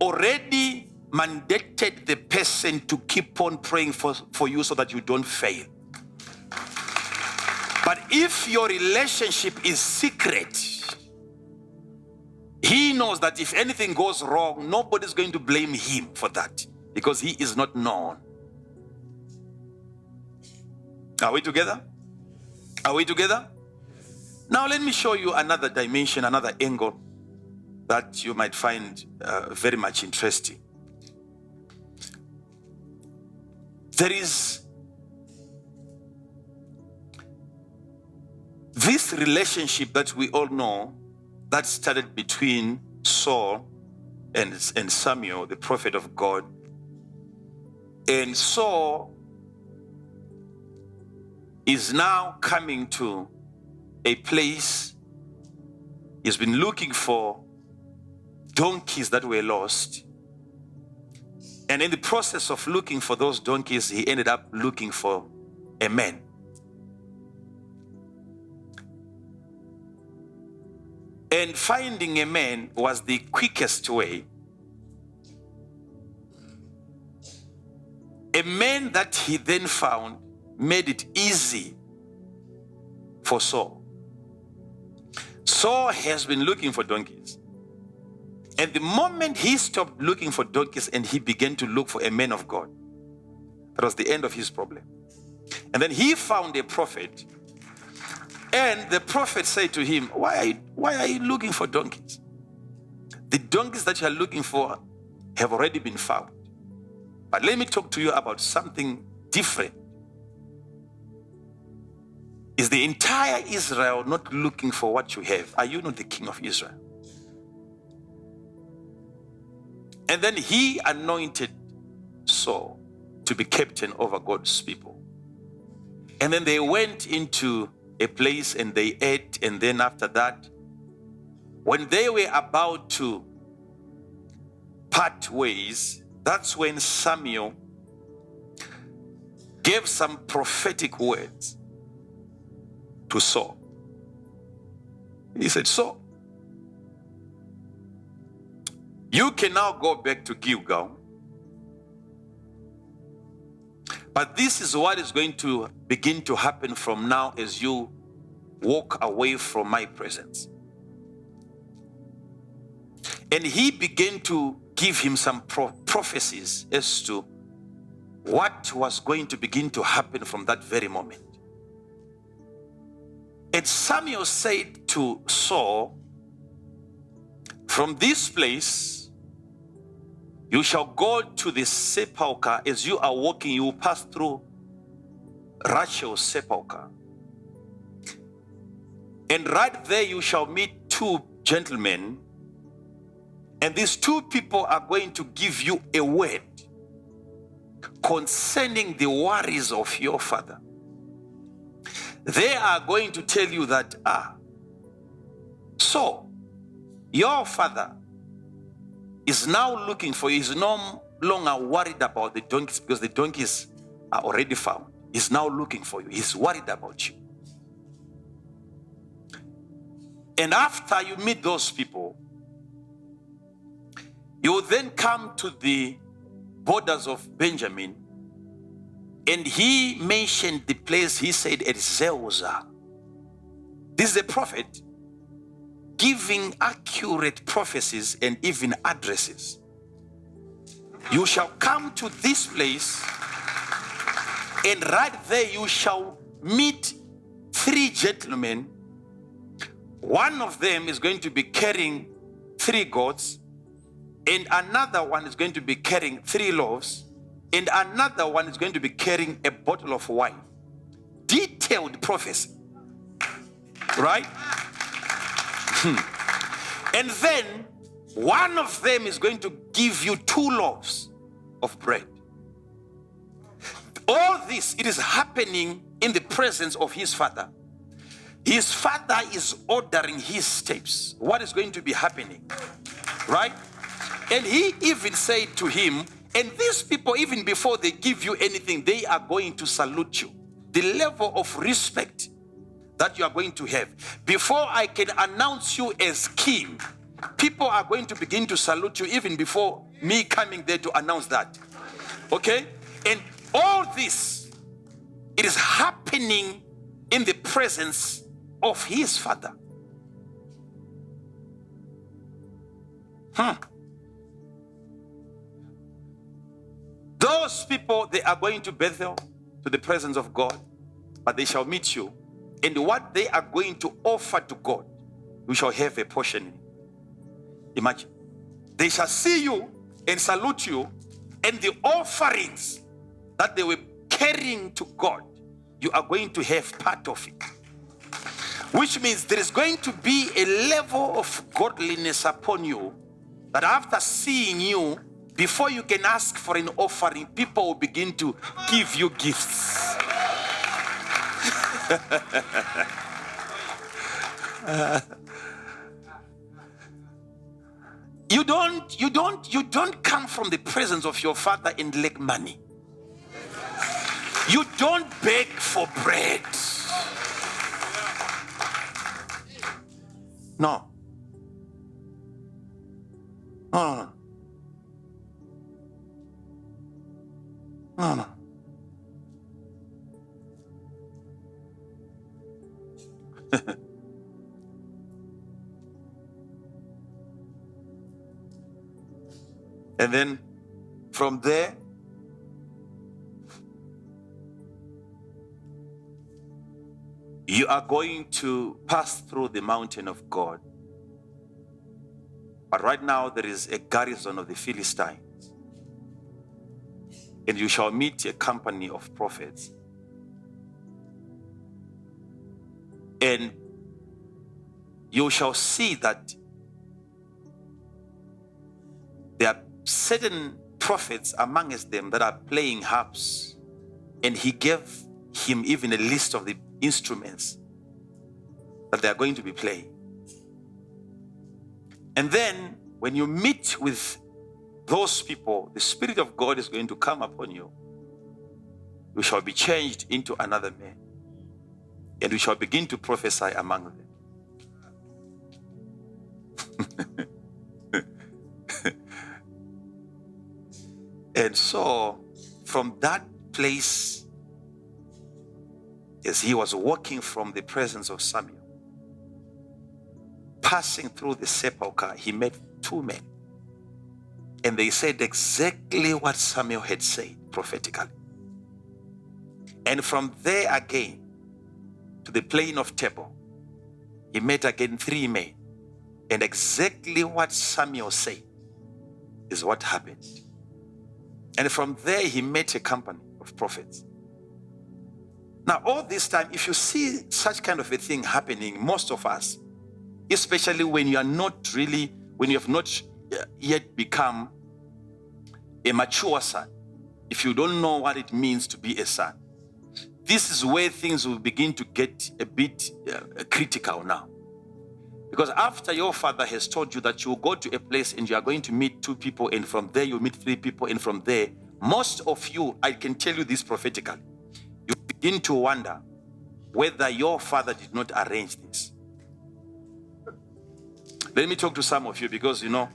already mandated the person to keep on praying for you so that you don't fail. But if your relationship is secret, he knows that if anything goes wrong, nobody's going to blame him for that because he is not known. Are we together? Are we together? Now let me show you another dimension, another angle that you might find very much interesting. There is this relationship that we all know that started between Saul and Samuel, the prophet of God. And Saul is now coming to a place. He's been looking for donkeys that were lost. And in the process of looking for those donkeys, he ended up looking for a man. And finding a man was the quickest way. A man that he then found made it easy for Saul. Saul has been looking for donkeys. And the moment he stopped looking for donkeys and he began to look for a man of God, that was the end of his problem. And then he found a prophet. And the prophet said to him, why are you looking for donkeys? The donkeys that you are looking for have already been found. But let me talk to you about something different. Is the entire Israel not looking for what you have? Are you not the king of Israel? And then he anointed Saul to be captain over God's people. And then they went into a place and they ate. And then after that, when they were about to part ways, that's when Samuel gave some prophetic words to Saul. He said, Saul, you can now go back to Gilgal, but this is what is going to begin to happen from now as you walk away from my presence. And he began to give him some prophecies as to what was going to begin to happen from that very moment. And Samuel said to Saul, from this place, you shall go to the sepulchre. As you are walking, you will pass through Rachel's sepulchre. And right there you shall meet two gentlemen. And these two people are going to give you a word concerning the worries of your father. They are going to tell you that, so your father is now looking for you. He's no longer worried about the donkeys because the donkeys are already found. He's now looking for you. He's worried about you. And after you meet those people, you will then come to the borders of Benjamin. And he mentioned the place, he said, at Zelzah. This is a prophet giving accurate prophecies and even addresses. You shall come to this place, and right there you shall meet three gentlemen. One of them is going to be carrying 3 goats, and another one is going to be carrying 3 loaves, and another one is going to be carrying a bottle of wine. Detailed prophecy. Right? And then one of them is going to give you 2 loaves of bread. All this, it is happening in the presence of his father. His father is ordering his steps. What is going to be happening? Right? And he even said to him, and these people, even before they give you anything, they are going to salute you. The level of respect that you are going to have. Before I can announce you as king, people are going to begin to salute you even before me coming there to announce that. Okay? And all this, it is happening in the presence of his father. Those people, they are going to Bethel, to the presence of God, but they shall meet you. And what they are going to offer to God, we shall have a portion in it. Imagine. They shall see you and salute you, and the offerings that they were carrying to God, you are going to have part of it. Which means there is going to be a level of godliness upon you that after seeing you, before you can ask for an offering, people will begin to give you gifts. You don't come from the presence of your father and lack money. You don't beg for bread. No. No. And then from there, you are going to pass through the mountain of God. But right now there is a garrison of the Philistines. And you shall meet a company of prophets. And you shall see that there are certain prophets amongst them that are playing harps. And he gave him even a list of the instruments that they are going to be playing. And then when you meet with those people, the Spirit of God is going to come upon you. You shall be changed into another man. And we shall begin to prophesy among them. And so, from that place, as he was walking from the presence of Samuel, passing through the sepulchre, he met two men. And they said exactly what Samuel had said prophetically. And from there again, to the plain of Tabor, he met again three men. And exactly what Samuel said is what happened. And from there, he met a company of prophets. Now, all this time, if you see such kind of a thing happening, most of us, especially when you have not yet become a mature son, if you don't know what it means to be a son, this is where things will begin to get a bit critical now. Because after your father has told you that you will go to a place and you are going to meet two people, and from there you meet three people, and from there, most of you, I can tell you this prophetically, you begin to wonder whether your father did not arrange this. Let me talk to some of you, because you know.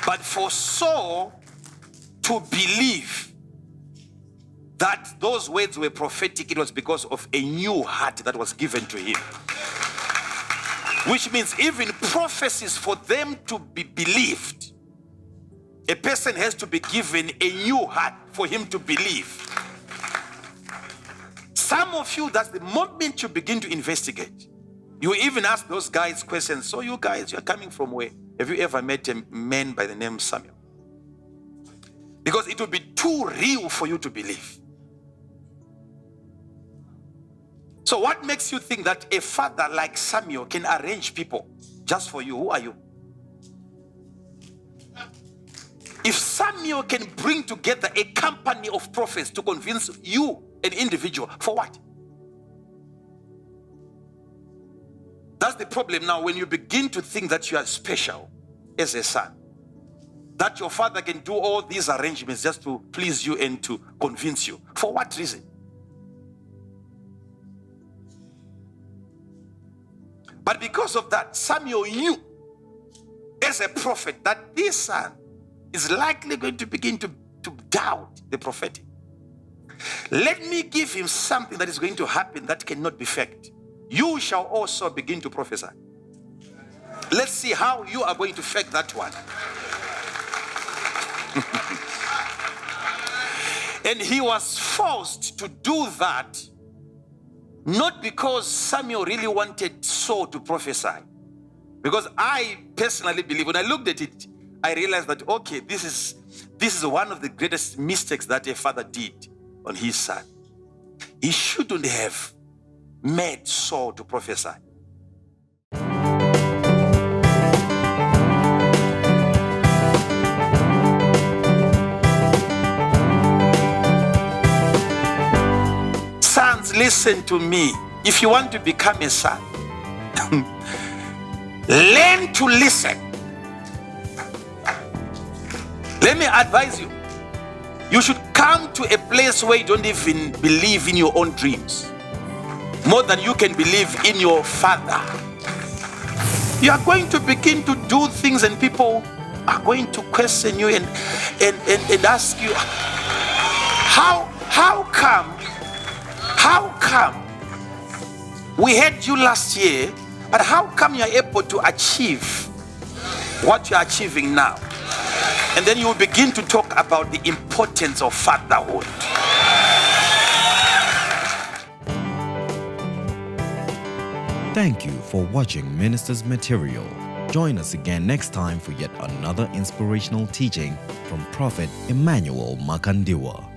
But for Saul to believe that those words were prophetic, it was because of a new heart that was given to him. Which means even prophecies, for them to be believed, a person has to be given a new heart for him to believe. Some of you, that's the moment you begin to investigate. You even ask those guys questions. So you guys, you're coming from where? Have you ever met a man by the name Samuel? Because it will be too real for you to believe. So what makes you think that a father like Samuel can arrange people just for you? Who are you? If Samuel can bring together a company of prophets to convince you, an individual, for what? That's the problem now, when you begin to think that you are special as a son. That your father can do all these arrangements just to please you and to convince you. For what reason? But because of that, Samuel knew as a prophet that this son is likely going to begin to doubt the prophetic. Let me give him something that is going to happen that cannot be faked. You shall also begin to prophesy. Let's see how you are going to fake that one. And he was forced to do that, not because Samuel really wanted Saul to prophesy. Because I personally believe, when I looked at it, I realized that, okay, this is one of the greatest mistakes that a father did on his son. He shouldn't have made Saul to prophesy. Sons, listen to me. If you want to become a son, learn to listen. Let me advise you. You should come to a place where you don't even believe in your own dreams more than you can believe in your father. You are going to begin to do things and people are going to question you and ask you, how come we had you last year, but how come you are able to achieve what you are achieving now? And then you will begin to talk about the importance of fatherhood. Thank you for watching Minister's Material. Join us again next time for yet another inspirational teaching from Prophet Emmanuel Makandiwa.